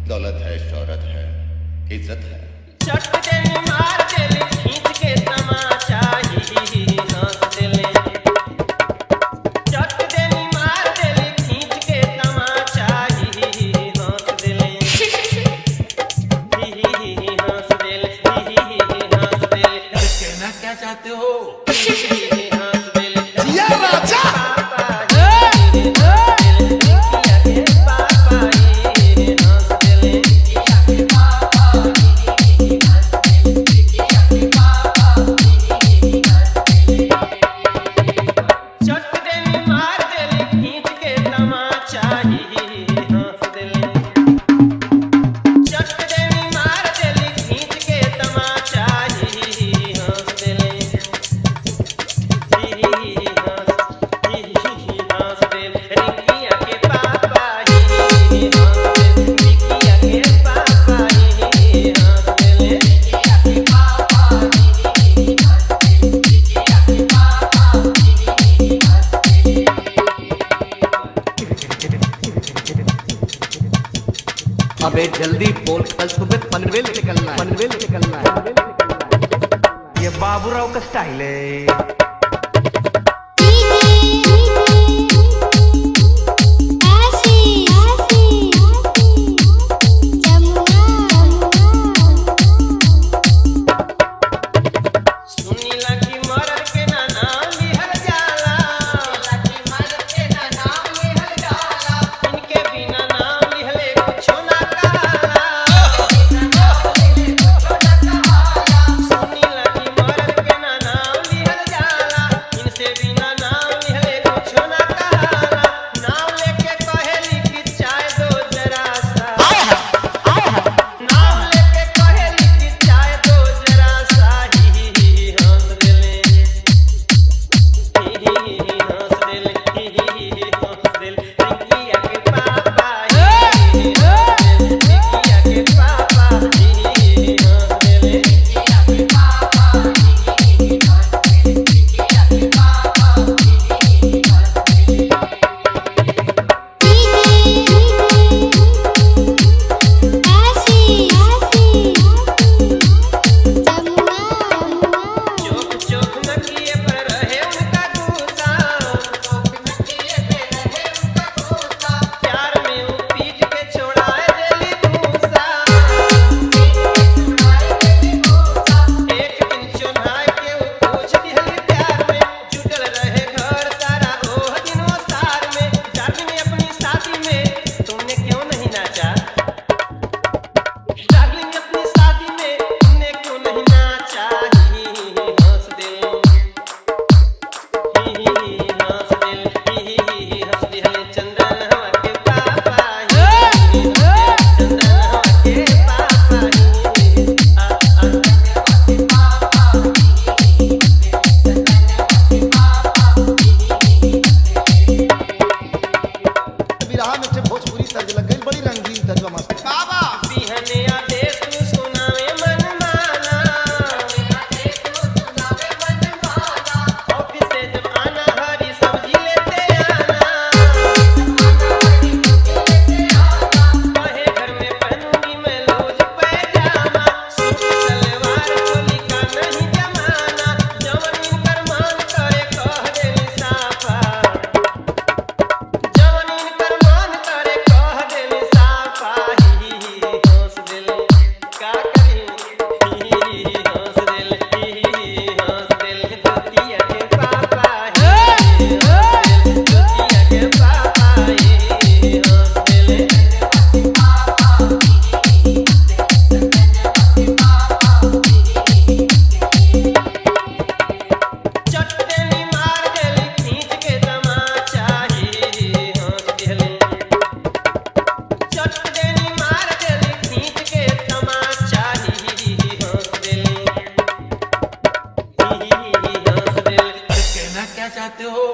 दौलत है, शौहरत है, इज्जत है। चट देनी मार देली खींच के तमाचा ही हंस देले। चट देनी मार देली खींच के तमाचा ही हंस देले। ही हंस देले, ही हंस देले। कहना क्या चाहते हो? हंस देले। जिया राजा। अबे जल्दी बोल, कल सुबह पनवेल निकलना है, पनवेल निकलना है। ये बाबूराव का स्टाइल है। क्या चाहते हो?